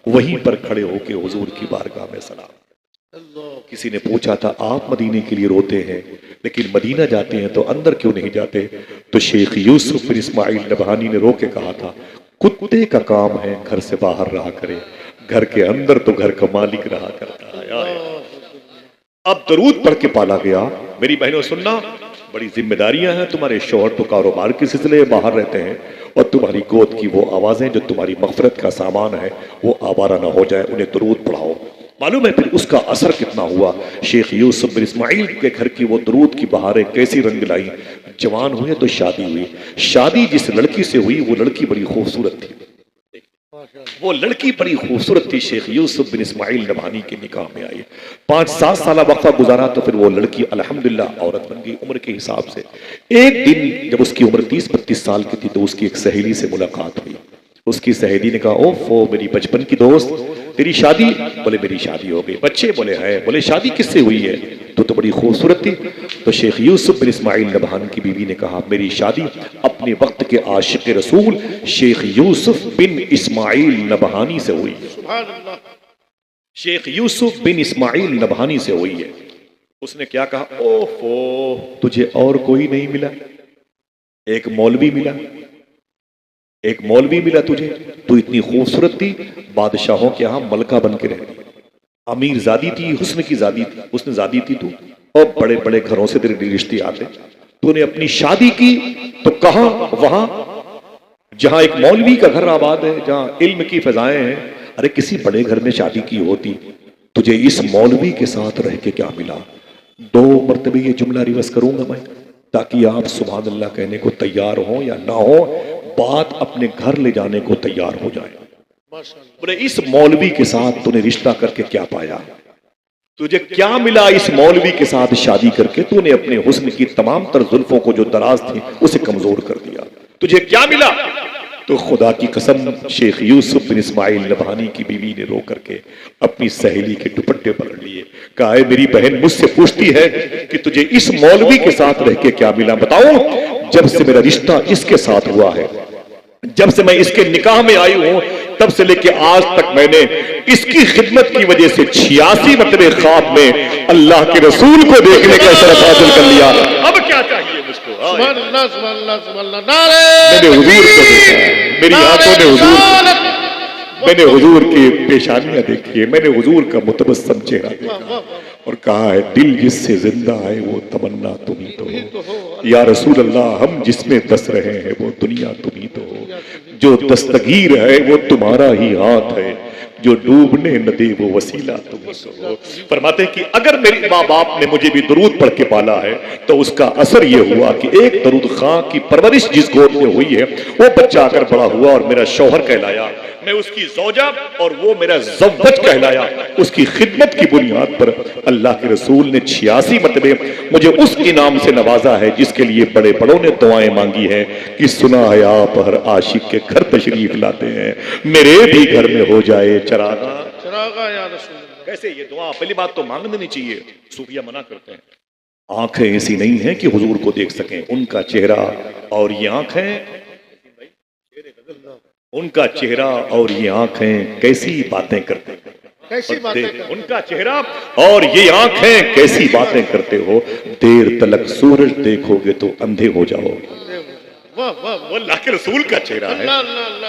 वहीं पर खड़े होकर हुजूर की बारगाह में सलाम। किसी ने पूछा था आप मदीने के लिए रोते हैं लेकिन मदीना जाते हैं तो अंदर क्यों नहीं जाते? तो शेख यूसुफ बिन इस्माइल नबहानी ने रो के कहा था, कुत्ते का काम है घर से बाहर रहा करे, घर के अंदर तो घर का मालिक रहा करता है। अब दरूद पढ़ के पाला गया। मेरी बहनों सुनना, बड़ी जिम्मेदारियां हैं। तुम्हारे शौहर तो कारोबार के सिलसिले में बाहर रहते हैं और तुम्हारी गोद की वो आवाजें जो तुम्हारी मगफरत का सामान है वो आवारा ना हो जाए, उन्हें दरूद पढ़ाओ। मालूम है फिर उसका असर कितना हुआ? शेख यूसुफ बिन इस्माइल के घर की वो दरूद की बहारें कैसी रंग लाई। जवान हुए तो शादी हुई। शादी जिस लड़की से हुई वो लड़की बड़ी खूबसूरत थी, वो लड़की बड़ी खूबसूरत थी। शेख यूसुफ बिन इस्माइल नबहानी के निकाह में आई। 5-7 साल वक्फा गुजारा तो फिर वो लड़की अल्हम्दुलिल्लाह औरत बन गई उम्र के हिसाब से। एक दिन जब उसकी उम्र 30-32 साल की थी तो उसकी एक सहेली से मुलाकात हुई। उसकी सहेली ने कहा, ओफो मेरी बचपन की दोस्त, तेरी शादी? बोले मेरी शादी हो गई। बच्चे? बोले है। बोले शादी किससे हुई है? तो बड़ी खूबसूरत थी। तो शेख यूसुफ बिन इस्माइल नबहान की बीवी ने कहा, मेरी शादी अपने वक्त के आशिक रसूल शेख यूसुफ बिन इस्माइल नबहानी से हुई है। शेख यूसुफ बिन इस्माइल नबहानी से हुई है। उसने क्या कहा, ओफो तुझे और कोई नहीं मिला? एक मौलवी मिला, एक मौलवी मिला तुझे? तू इतनी खूबसूरत थी, बादशाहों के यहां मलका बन के रहती, अमीर जादी थी, हुस्न की जादी थी, हुस्न जादी थी तू, और बड़े बड़े घरों से तेरे रिश्ते आते। तूने अपनी शादी की तो कहां? वहां जहां एक मौलवी का घर आबाद है, जहां इल्म की फजाएं हैं। अरे किसी बड़े घर में शादी की होती, तुझे इस मौलवी के साथ रह के क्या मिला? 2 मरतबे ये जुमला रिवर्स करूंगा मैं ताकि आप सुभान अल्लाह कहने को तैयार हो या ना हो, बात अपने घर ले जाने को तैयार हो जाए। बोले इस मौलवी के साथ तूने रिश्ता करके क्या पाया? तुझे क्या मिला इस मौलवी के साथ शादी करके? तूने अपने हुस्न की तमाम तर जुल्फों को जो दराज थी उसे कमजोर कर दिया। तुझे क्या मिला? तो खुदा की कसम, शेख यूसुफ बिन इस्माइल नबहानी की बीवी ने रो करके अपनी सहेली के दुपट्टे पकड़ लिए। कहा, मेरी बहन मुझसे पूछती है कि तुझे इस मौलवी के साथ रह के क्या मिला? बताओ, जब से मेरा रिश्ता इसके साथ हुआ है, जब से मैं इसके निकाह में आई हूं, तब से लेके आज तक मैंने इसकी खिदमत की वजह से 86 मरतबे ख्वाब में अल्लाह के रसूल को देखने का शरफ हासिल कर लिया। अब क्या चाहिए मुझको? मैंने हुजूर को देखा, मेरी आंखों ने हुजूर, मैंने हुजूर की पेशानियां देखी है, मैंने हुजूर का मुतबस्सम चेहरा देखा और कहा है, दिल जिससे जिंदा है वो तमन्ना तुम ही तो हो। या रसूल अल्लाह, हम जिसमें दस रहे हैं वो दुनिया तुम ही तो हो। जो दस्तगीर है वो तुम्हारा ही हाथ है, जो डूबने न दे वो वसीला तुम ही तो हो। फरमाते कि अगर मेरे माँ बाप ने मुझे भी दरूद पढ़ के पाला है तो उसका असर ये हुआ कि एक दरूद खां की परवरिश जिस गोद में हुई है वो बच्चा अगर बड़ा हुआ और मेरा शौहर कहलाया, मैं उसकी ज़ौजा और वो मेरा ज़व्वज कहलाया। उसकी खिदमत की बुनियाद पर अल्लाह के रसूल ने 86 मरतबे मुझे उस इनाम से नवाजा है जिसके लिए बड़े बड़ों ने दुआएं मांगी है कि सुना है आप हर आशिक के घर तशरीफ लाते हैं, मेरे भी घर में हो जाए चरागा चरागा या रसूल। कैसे ये दुआ? पहली बात तो मांगनी नहीं चाहिए, सूफिया मना करते हैं। आंखें ऐसी नहीं है कि हुजूर को देख सकें, उनका चेहरा और ये आंखें, उनका चेहरा और ये आंखें कैसी बातें करते हैं, कैसी बातें, उनका चेहरा और ये आंखें कैसी बातें करते हो। देर तलक सूरज देखोगे तो अंधे हो जाओगे। वो अल्लाह के रसूल का चेहरा है।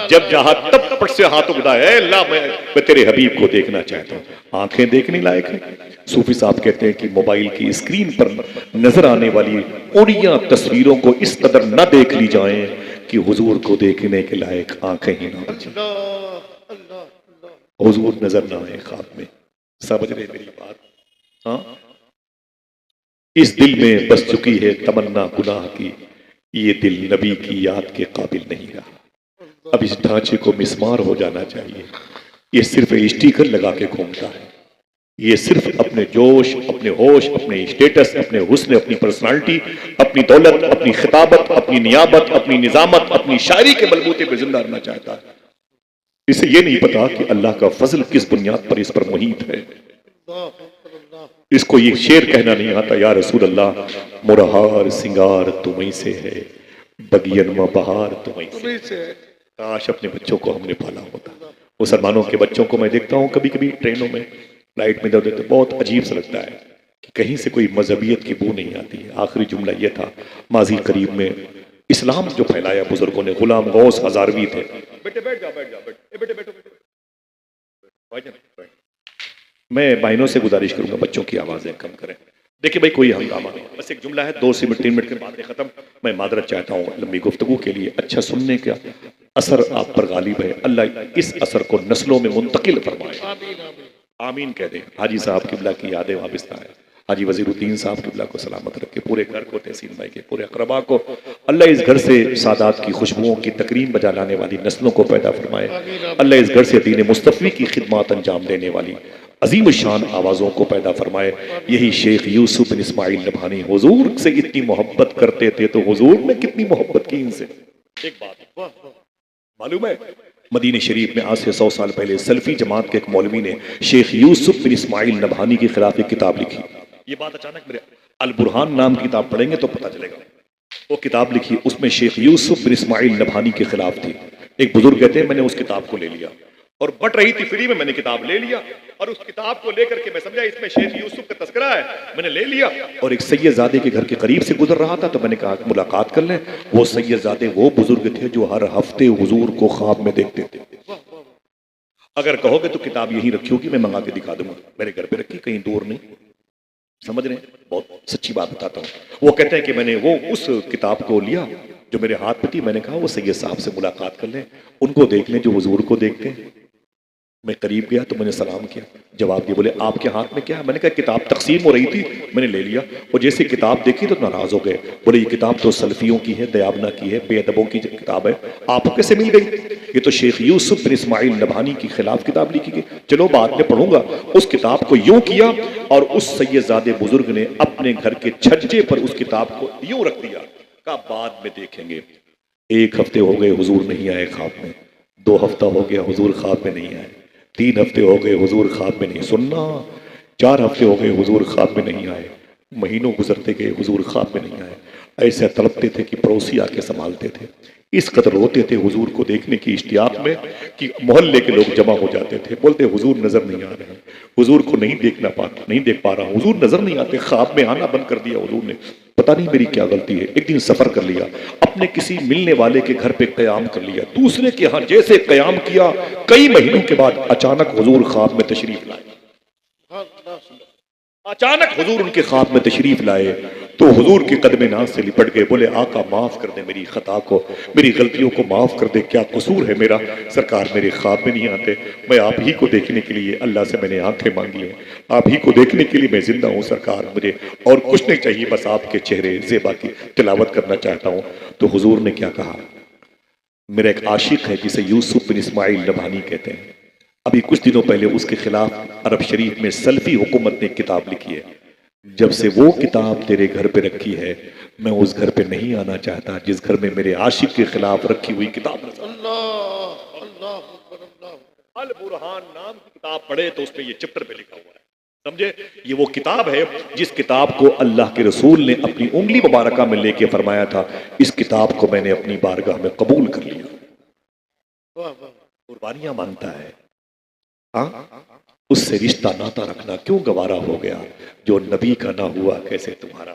जब जहां तब पट से हाथ उठाया है, अल्लाह मैं तेरे हबीब को देखना चाहता हूं। आंखें देखने लायक है। सूफी साहब कहते हैं कि मोबाइल की स्क्रीन पर नजर आने वाली उड़िया तस्वीरों को इस कदर न देख ली जाए कि हुजूर को देखने के लायक आंखें ही ना बचें, हुजूर नजर ना आए ख्वाब में। समझ रहे मेरी बात? हाँ, इस दिल में बस चुकी है तमन्ना गुनाह की, ये दिल नबी की याद के काबिल नहीं रहा। अब इस ढांचे को मिस्मार हो जाना चाहिए। ये सिर्फ स्टिकर लगा के घूमता है, ये सिर्फ अपने जोश, अपने होश, अपने स्टेटस, अपने हुस्न, अपनी पर्सनालिटी, अपनी दौलत, अपनी खिताबत, अपनी नियाबत, अपनी निजामत, अपनी शायरी के बलबूते पर जिंदा रहना चाहता है। इसे ये नहीं पता कि अल्लाह का फजल किस बुनियाद पर इस पर मुहीत है। इसको ये शेर कहना नहीं आता, या रसूल अल्लाह मुरहार सिंगार तुम्हीं से है, बगियन में बहार तुम्हीं से है। काश अपने बच्चों को हमने पाला होता। मुसलमानों के बच्चों को मैं देखता हूँ कभी कभी ट्रेनों में, फ्लाइट में दौड़ते तो बहुत अजीब सा लगता है कि कहीं से कोई मजहबियत की बू नहीं आती है। आखिरी जुमला यह था, माजी करीब में इस्लाम जो फैलाया बुजुर्गों ने, गुलाम गौस हजारवी थे। बेटे बैठ जाओ, बैठ जाओ, बेटे बैठो, मैं बहनों से गुजारिश करूंगा बच्चों की आवाजें कम करें। देखिए भाई, कोई हंगामा नहीं, बस एक जुमला है, 2 से 3 मिनट के बाद खत्म। मैं मादरत चाहता हूँ लंबी गुफ्तगू के लिए। अच्छा सुनने का असर आप पर गालिब है, अल्लाह इस असर को नस्लों में मुंतकिल फरमाए। आमीन कह दें। हाजी साहब किबला की यादें वाबिस्ता है, हाजी वजीरुद्दीन साहब किबला को सलामत रखे, पूरे घर को, तहसीन भाई के पूरे अकरबा को अल्लाह इस घर से सादात की खुशबुओं की तकरीम बजा लाने वाली नस्लों को पैदा फरमाए। अल्लाह इस घर से दीन मुस्तफ़ी की खिदमत अंजाम देने वाली अजीम शान आवाज़ों को पैदा फरमाए। यही शेख यूसुफ बिन इस्माइल नभानी हुजूर से इतनी मोहब्बत करते थे, तो हुजूर ने कितनी मोहब्बत की इनसे। एक बात मालूम है, मदीने शरीफ में आज से 100 साल पहले सल्फी जमात के एक मौलवी ने शेख यूसुफ बिन इस्माइल नभानी के खिलाफ एक किताब लिखी। ये बात अचानक मेरे अल बुरहान नाम की किताब पढ़ेंगे तो पता चलेगा। वो किताब लिखी, उसमें शेख यूसुफ बिन इस्माइल नभानी के खिलाफ थी। एक बुजुर्ग कहते हैं, मैंने उस किताब को ले लिया और बट रही थी फ्री में, मैंने किताब ले लिया और उस किताब को लेकर के मैं समझा इसमें शेख यूसुफ का तस्करा है, मैंने ले लिया। और एक सैयदजादे के घर के करीब से गुजर रहा था तो मैंने कहा मुलाकात कर लें। वो सैयदजादे वो बुजुर्ग थे जो हर हफ्ते हुजूर को ख्वाब में देखते थे। अगर कहोगे तो किताब यही रखी होगी, मैं मंगा के दिखा दूंगा, मेरे घर पे रखी, कहीं दूर नहीं। समझ रहे हैं, बहुत सच्ची बात बताता हूँ। वो कहते हैं कि मैंने वो उस किताब को लिया जो मेरे हाथ में थी, मैंने कहा वो सैयद साहब से मुलाकात कर लें, उनको देख लें जो हुजूर को देखते हैं। मैं करीब गया तो मैंने सलाम किया, जवाब दिया, बोले आपके हाथ में क्या है? मैंने कहा किताब तकसीम हो रही थी, मैंने ले लिया। और जैसे किताब देखी तो नाराज हो गए, बोले ये किताब तो सल्फियों की है, दयाबना की है, बेअदबों की किताब है, आपको कैसे मिल गई? ये तो शेख यूसुफ बिन इस्माइल नभानी के खिलाफ किताब लिखी गई। चलो बाद में पढ़ूंगा। उस किताब को यूं किया और उस सैयदजादे बुजुर्ग ने अपने घर के छज्जे पर उस किताब को यूं रख दिया, कहा बाद में देखेंगे। 1 हफ्ते हो गए हुजूर नहीं आए ख्वाब में, 2 हफ्ता हो गया हुजूर ख्वाब में नहीं आए, 3 हफ्ते हो गए हुजूर ख्वाब में नहीं, सुनना 4 हफ्ते हो गए हुजूर ख्वाब में नहीं आए, महीनों गुजरते गए हुजूर ख्वाब में नहीं आए। ऐसे तड़पते थे कि पड़ोसी आके संभालते थे, इस कदर रोते थे हुजूर को देखने की इश्तियाक में कि मोहल्ले के लोग जमा हो जाते थे, बोलते हुजूर नजर नहीं आ रहे, हुजूर को नहीं देख पा रहा, हुजूर नजर नहीं आते, ख्वाब में आना बंद कर दिया हुजूर ने, पता नहीं मेरी क्या गलती है। एक दिन सफर कर लिया, अपने किसी मिलने वाले के घर पे कयाम कर लिया, दूसरे के यहाँ जैसे कयाम किया, कई महीनों के बाद अचानक हुजूर ख्वाब में तशरीफ लाए। अचानक हुजूर उनके ख्वाब में तशरीफ लाए तो हुजूर के कदमे नाज से लिपट गए, बोले आका माफ कर दे मेरी खता को, मेरी गलतियों को माफ कर दे, क्या कसूर है मेरा? सरकार मेरे ख्वाब में नहीं आते, मैं आप ही को देखने के लिए अल्लाह से मैंने आंखें मांगी हैं, आप ही को देखने के लिए मैं जिंदा हूँ सरकार, मुझे और कुछ नहीं चाहिए, बस आपके चेहरे ज़ेबा की तिलावत करना चाहता हूँ। तो हुजूर ने क्या कहा? मेरा एक आशिक है जिसे यूसुफ बिन इस्माइल नभानी कहते हैं, अभी कुछ दिनों पहले उसके खिलाफ अरब शरीफ में सल्फी हुकूमत ने किताब लिखी है। जब से वो किताब तेरे घर पे रखी है, मैं उस घर पे नहीं आना चाहता जिस घर में मेरे आशिक के खिलाफ रखी हुई किताब। अल बुरहान नाम की किताब पढ़े तो उसमें ये चैप्टर पे लिखा हुआ है, समझे? ये वो किताब है जिस किताब को अल्लाह के रसूल ने अपनी उंगली मुबारका में लेके फरमाया था, इस किताब को मैंने अपनी बारगाह में कबूल कर लिया। कुर्बानियां मांगता है, हाँ? उससे रिश्ता नाता रखना क्यों गवारा हो गया? जो नबी का ना हुआ कैसे तुम्हारा?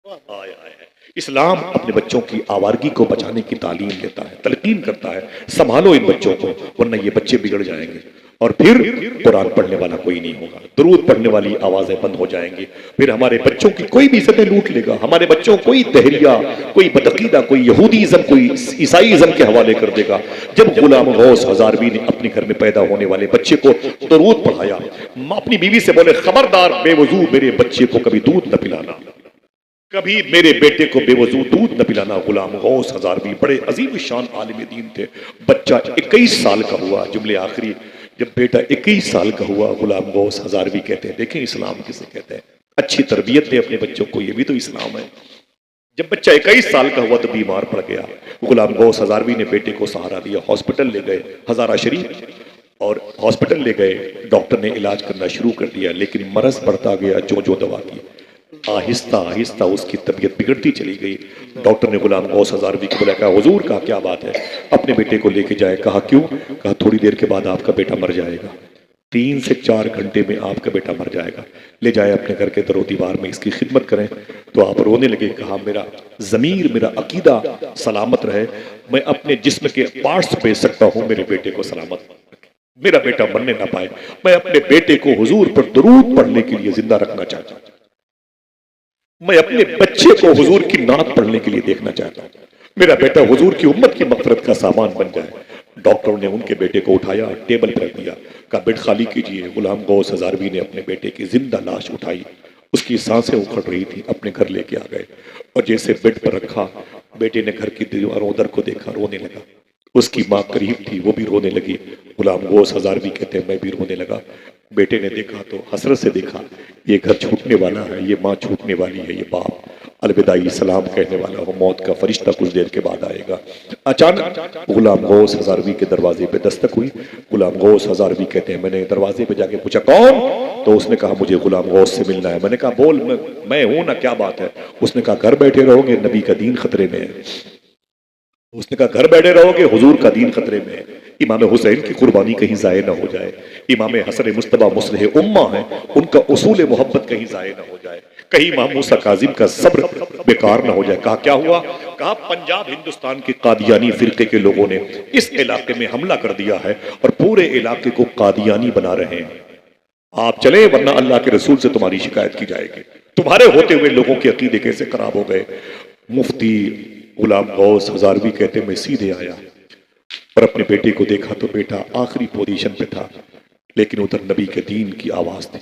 आया है। इस्लाम अपने बच्चों की आवारगी को बचाने की तालीम देता है, तलकीन करता है, संभालो इन बच्चों को वरना ये बच्चे बिगड़ जाएंगे और फिर कुरान पढ़ने वाला कोई नहीं होगा, दुरूद पढ़ने वाली आवाजें बंद हो जाएंगी, फिर हमारे बच्चों की कोई भी इज्जतें लूट लेगा, हमारे बच्चों कोई दहरिया, कोई बदअकीदा, कोई यहूदीज़म, कोई ईसाईज़म के हवाले कर देगा। जब गुलाम गौस हजारवी ने अपने घर में पैदा होने वाले बच्चे को दुरूद पढ़ाया, अपनी बीवी से बोले खबरदार बेवजू मेरे बच्चे को कभी दूध न पिलाना, कभी मेरे बेटे को बेवजू दूध न पिलाना। गुलाम गौस हज़ारवी बड़े अजीम शान आलिम दीन थे। बच्चा 21 साल का हुआ, जुमले आखिरी, जब बेटा 21 साल का हुआ, गुलाम गौस हज़ारवी कहते हैं, देखें इस्लाम किसे कहते हैं, अच्छी तरबियत दे अपने बच्चों को, ये भी तो इस्लाम है। जब बच्चा 21 साल का हुआ तो बीमार पड़ गया। गुलाम गौस हज़ारवी ने बेटे को सहारा दिया, हॉस्पिटल ले गए हज़ारा शरीफ, और हॉस्पिटल ले गए, डॉक्टर ने इलाज करना शुरू कर दिया, लेकिन मरज बढ़ता गया जो जो दवा की, आहिस्ता आहिस्ता उसकी तबीयत बिगड़ती चली गई। डॉक्टर ने गुलाम गौस हज़ारवी को बुलाया, कहा हुजूर का क्या बात है, अपने बेटे को लेके जाए। कहा क्यों? कहा थोड़ी देर के बाद आपका बेटा मर जाएगा, 3 से 4 घंटे में आपका बेटा मर जाएगा, ले जाए अपने घर के दरो दीवार में इसकी खिदमत करें। तो आप रोने लगे। कहा मेरा ज़मीर, मेरा अकीदा सलामत रहे, मैं अपने जिस्म के पार्ट्स बेच सकता हूँ, मेरे बेटे को सलामत रखे, मेरा बेटा मरने ना पाए, मैं अपने बेटे को हुजूर पर दुरूद पढ़ने के लिए जिंदा रखना चाहता हूँ, मैं अपने बच्चे को हुजूर की नात पढ़ने के लिए देखना चाहता हूँ, मेरा बेटा हुजूर की उम्मत की मगफरत का सामान बन जाए। डॉक्टरों ने उनके बेटे को उठाया, टेबल पर रख दिया, कहा बेड खाली कीजिए। गुलाम गौस हज़ारवी ने अपने बेटे की जिंदा लाश उठाई, उसकी सांसें उखड़ रही थी, अपने घर लेके आ गए, और जैसे बेड पर रखा, बेटे ने घर की दीवारों उधर को देखा, रोने लगा। उसकी माँ करीब थी, वो भी रोने लगी। गुलाम गौस हज़ारवी कहते हैं मैं भी रोने लगा। बेटे ने देखा तो हसरत से देखा, ये घर छूटने वाला है, ये माँ छूटने वाली है, ये बाप अलविदाई सलाम कहने वाला हो, मौत का फरिश्ता कुछ देर के बाद आएगा। अचानक गुलाम गौस हज़ारवी के दरवाजे पे दस्तक हुई। गुलाम गौस हज़ारवी कहते हैं मैंने दरवाजे पे जाके पूछा कौन? तो उसने कहा मुझे गुलाम गौस से मिलना है। मैंने कहा बोल, मैं हूं ना, क्या बात है? उसने कहा घर बैठे रहोगे, नबी का दीन खतरे में है। उसने कहा घर बैठे रहोगे, हुजूर का दीन खतरे में है, इमाम हुसैन की कुर्बानी कहीं जाये ना हो जाए, इमाम हसन मुस्तफा मुस्लिह उम्मा है, उनका उसूल मोहब्बत कहीं जाये ना हो जाए, कहीं इमाम मूसा काजिम का सब्र बेकार ना हो जाए। कहा क्या हुआ? कहा पंजाब हिंदुस्तान के कादियानी फिरके के लोगों ने इस इलाके में हमला कर दिया है और पूरे इलाके को कादियानी बना रहे हैं, आप चले वरना अल्लाह के रसूल से तुम्हारी शिकायत की जाएगी। तुम्हारे होते हुए लोगों के अकीदे कैसे खराब हो गए। मुफ्ती गुलाम गौस हज़ारवी कहते मैं सीधे आया और अपने बेटे को देखा तो बेटा आखिरी पोजीशन पे था, लेकिन उधर नबी के दीन की आवाज थी।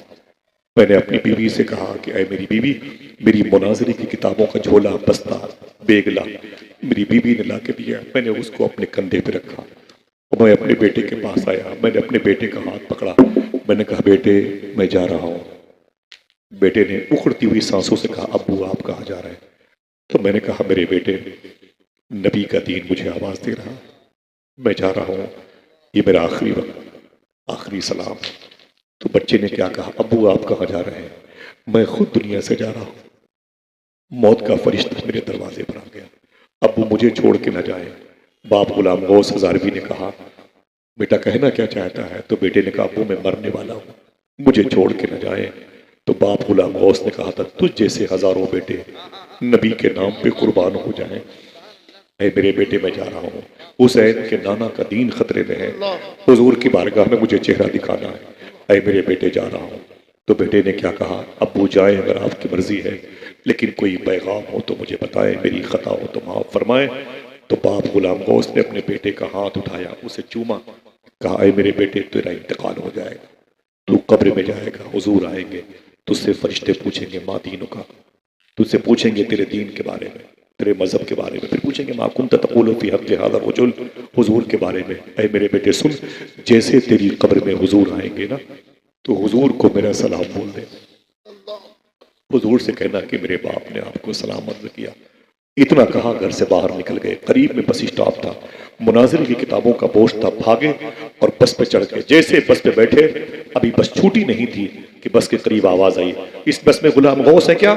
मैंने अपनी बीवी से कहा कि ऐ मेरी बीवी, मेरी मुनाजरी की किताबों का झोला, बस्ता, बेगला मेरी बीवी ने ला के दिया। मैंने उसको अपने कंधे पे रखा और मैं अपने बेटे के पास आया। मैंने अपने बेटे का हाथ पकड़ा, मैंने कहा बेटे मैं जा रहा हूँ। बेटे ने उखड़ती हुई सांसों से कहा अब्बू आप कहाँ जा रहे हैं? तो मैंने कहा मेरे बेटे, नबी का दीन मुझे आवाज दे रहा, मैं जा रहा हूँ, ये मेरा आखिरी वक्त, आखिरी सलाम। तो बच्चे ने क्या कहा, अब्बू आप कहाँ जा रहे हैं? मैं खुद दुनिया से जा रहा हूँ, मौत का फरिश्ता मेरे दरवाजे पर आ गया, अब्बू मुझे छोड़ के न जाए। बाप गुलाम गौस हज़ारवी ने कहा बेटा कहना क्या चाहता है? तो बेटे ने कहा अब्बू मैं मरने वाला हूँ, मुझे छोड़ के न जाए। तो बाप गुलाम गौस ने कहा था तुझ जैसे हजारों बेटे नबी के नाम पे कुर्बान हो जाएं। ऐ मेरे बेटे मैं जा रहा हूँ, हुसैन के नाना का दीन खतरे में है, हुजूर की बारगाह में मुझे चेहरा दिखाना है, ऐ मेरे बेटे जा रहा हूँ। तो बेटे ने क्या कहा, अब्बू जाए अगर आपकी मर्जी है, लेकिन कोई पैगाम हो तो मुझे बताएं, मेरी खता हो तो माफ फरमाएं। तो बाप गुलाम गौस ने अपने बेटे का हाथ उठाया, उसे चूमा, कहा ऐ मेरे बेटे तेरा इंतकाल हो जाएगा, तू कब्र में जाएगा, हुजूर आएंगे, तुझसे फरिश्ते पूछेंगे माँ दीनों का, तुझसे पूछेंगे तेरे दीन के बारे में, तेरे मजहब के बारे में, फिर पूछेंगे माँ कुंत तक़ूलु फ़ी हक़्क़ि हाज़ा रजुल, हुजूर के बारे में। ऐ मेरे बेटे सुन, जैसे तेरी कब्र में हुजूर आएंगे ना, तो हुजूर को मेरा सलाम बोल दे, हुजूर से कहना कि मेरे बाप ने आपको सलाम अर्ज़ किया। इतना कहा घर से बाहर निकल गए। करीब में बस स्टॉप था, मुनाजिर की किताबों का बोझ था, भागे और बस पे चढ़ गए। जैसे बस पे बैठे, अभी बस छूटी नहीं थी कि बस के करीब आवाज आई, इस बस में गुलाम गौस है क्या?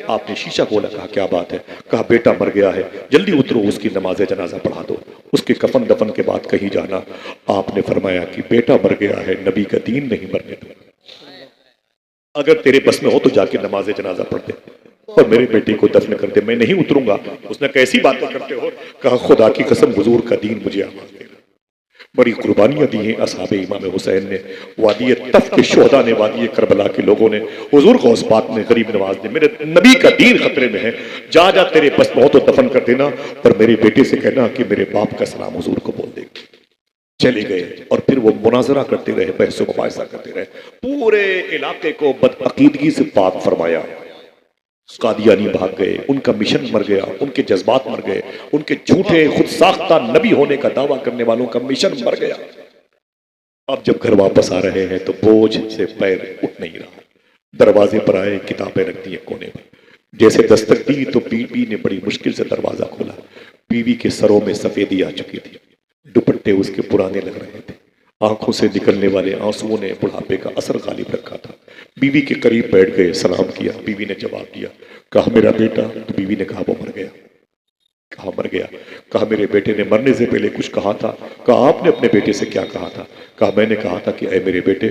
आपने शीशा खोला, कहा क्या बात है? कहा बेटा मर गया है, जल्दी उतरो, उसकी नमाज जनाजा पढ़ा दो, उसके कफन दफन के बाद कहीं जाना। आपने फरमाया कि बेटा मर गया है, नबी का दीन नहीं मरने दो, अगर तेरे बस में हो तो जाके नमाज जनाजा पढ़ दे और मेरे बेटे को दफन कर दे, मैं नहीं उतरूंगा। उसने कैसी बातें करते हो? कहा खुदा की कसम हुजूर का दीन मुझे आवाज देगा। बड़ी कुर्बानियां दी हैं असहाबे इमाम हुसैन ने, वादी तफ के शोहदा ने, वादी करबला के लोगों ने, हुजूर गौस पाक ने, गरीब नवाज ने, मेरे नबी का दीन खतरे में है, जा जा तेरे बस में हो तो दफन कर देना, पर मेरे बेटे से कहना कि मेरे बाप का सलाम हुजूर को बोल दे। चले गए और फिर वो मुनाजरा करते रहे, बहस मुबाहिसा करते रहे, पूरे इलाके को बदअकीदगी से पाक फरमाया। कादियानी भाग गए, उनका मिशन मर गया, उनके जज्बात मर गए, उनके झूठे खुद साख्ता नबी होने का दावा करने वालों का मिशन मर गया। अब जब घर वापस आ रहे हैं तो बोझ से पैर उठ नहीं रहा। दरवाजे पर आए, किताबें रख दी कोने पर। जैसे दस्तक दी तो बीवी ने बड़ी मुश्किल से दरवाजा खोला। बीवी के सरों में सफेदी आ चुकी थी, दुपट्टे उसके पुराने लग रहे थे, आंखों से निकलने वाले आंसुओं ने बुढ़ापे का असर गालिब रखा था। बीवी के करीब बैठ गए, सलाम किया। बीवी ने जवाब दिया, कहा मेरा बेटा। तो बीवी ने कहा वो मर गया। कहा मर गया। कहा मेरे बेटे ने मरने से पहले कुछ कहा था। कहा आपने अपने बेटे से क्या कहा था। कहा मैंने कहा था कि ऐ मेरे बेटे,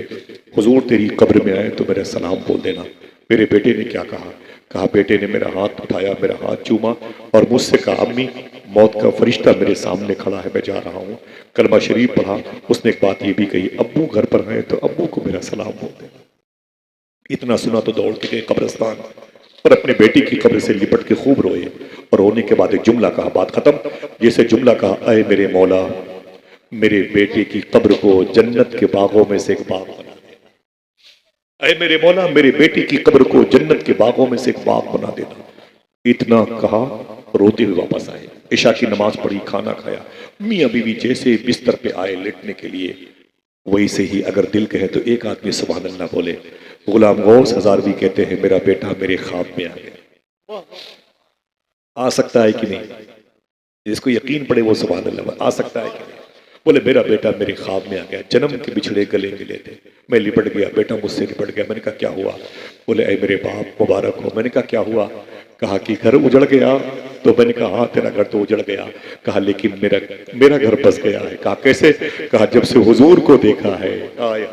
हुजूर तेरी कब्र में आए तो मेरा सलाम बोल देना। मेरे बेटे ने क्या कहा। कहा बेटे ने मेरा हाथ उठाया, मेरा हाथ चूमा और मुझसे कहा अम्मी, मौत का फरिश्ता मेरे सामने खड़ा है, मैं जा रहा हूँ। कलमा शरीफ पढ़ा। उसने एक बात ये भी कही, अब्बू घर पर आए तो अब्बू को मेरा सलाम बोल देना। इतना सुना तो दौड़ के गए कब्रिस्तान और अपने बेटी की कब्र से लिपट के खूब रोए और रोने के बाद एक जुमला कहा, बात खत्म। जैसे जुमला कहा, अय मेरे मौला, मेरे बेटे की कब्र को जन्नत के बागों में से एक बाग बना देना। अय मेरे मौला, मेरे बेटी की कब्र को जन्नत के बागों में से एक बाग बना देना। इतना कहा, रोते हुए वापस आए, इशा की नमाज पढ़ी, खाना खाया। मियां बीवी जैसे बिस्तर पे आए लेटने के लिए, वही से ही अगर दिल कहे तो एक आदमी सुभान अल्लाह बोले। गुलाम गौस हजारवी कहते हैं, मेरा बेटा मेरे ख्वाब में आ गया। आ सकता है कि नहीं? जिसको यकीन पड़े वो सुभान अल्लाह। आ सकता है कि नहीं? बोले मेरा बेटा मेरे ख्वाब में आ गया, जन्म के बिछड़े गले मिले थे, मैं लिपट गया, बेटा मुझसे लिपट गया। मैंने कहा क्या हुआ? बोले ऐ मेरे बाप मुबारक हो। मैंने कहा क्या हुआ? कहा कि घर उजड़ गया। तो मैंने कहा हाँ तेरा घर तो उजड़ गया। कहा लेकिन मेरा घर बस गया है। कहा कैसे? कहा जब से हुजूर को देखा है, आए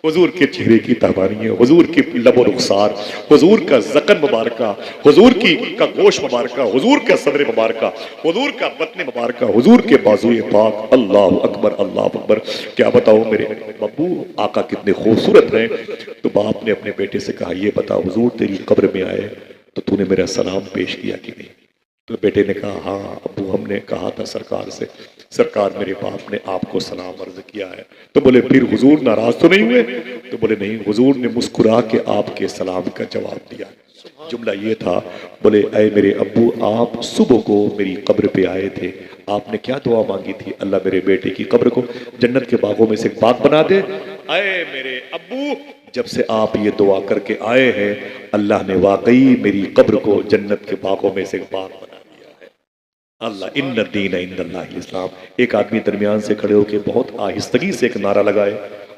हुजूर के चेहरे की ताबानियां, हुजूर की लबो रुखसार, हुजूर का जकन मुबारका, हुजूर की का गोश मुबारका, हुजूर का सदर मुबारका, हुजूर का बतन मुबारका, हुजूर के बाजुए पाक, अल्लाह अकबर अल्लाह अकबर। क्या बताओ मेरे बब्बू आका कितने खूबसूरत हैं। तो बाप ने अपने बेटे से कहा ये बता, हुजूर तेरी कब्र में आए तो तूने मेरा सलाम पेश किया कि नहीं? तो बेटे ने कहा हाँ अब्बू, हमने कहा था सरकार से, सरकार मेरे बाप ने आपको सलाम अर्ज किया है। तो बोले फिर हुजूर नाराज तो नहीं हुए? तो बोले नहीं, हुजूर ने मुस्कुरा के आपके सलाम का जवाब दिया। जुमला ये था, बोले ऐ मेरे अब्बू, आप सुबह को मेरी कब्र पे आए थे, आपने क्या दुआ मांगी थी? अल्लाह मेरे बेटे की कब्र को जन्नत के बागों में से एक बाग बना दे। ऐ मेरे अब्बू, जब से आप ये दुआ करके आए हैं, अल्लाह ने वाकई मेरी कब्र को जन्नत के बागों में से एक बाग बना दिया है। अल्लाह इन्न दीन इंदल्लाहिल इस्लाम। एक आदमी दरमियान से खड़े होकर बहुत आहिस्तगी से एक नारा लगाए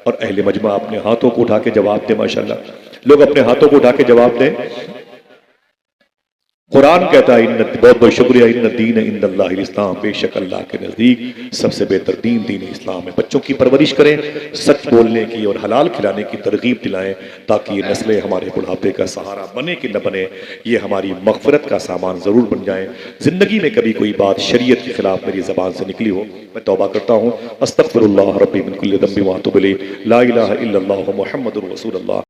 और अहले मजमा अपने हाथों को उठा के जवाब दे। माशाल्लाह लोग अपने हाथों को उठा के जवाब दें। कुरान कहता है बहुत बहुत शुक्रिया, इन्न दीन इंदल्लाहिल इस्लाम, बेशक अल्लाह के नजदीक सबसे बेहतर दीन दीन इस्लाम है। बच्चों की परवरिश करें, सच बोलने की और हलाल खिलाने की तरगीब दिलाएं, ताकि ये नस्लें हमारे बुढ़ापे का सहारा बने कि न बने, ये हमारी मगफरत का सामान जरूर बन जाएं। जिंदगी में कभी कोई बात शरीयत के खिलाफ मेरी जबान से निकली हो, मैं तौबा करता हूँ। अस्तगफिरुल्लाह रब्बी मिन कुल्लि ज़ंबि व अतूबु इलैह, ला इलाहा इल्लल्लाह मुहम्मदुर रसूलुल्लाह।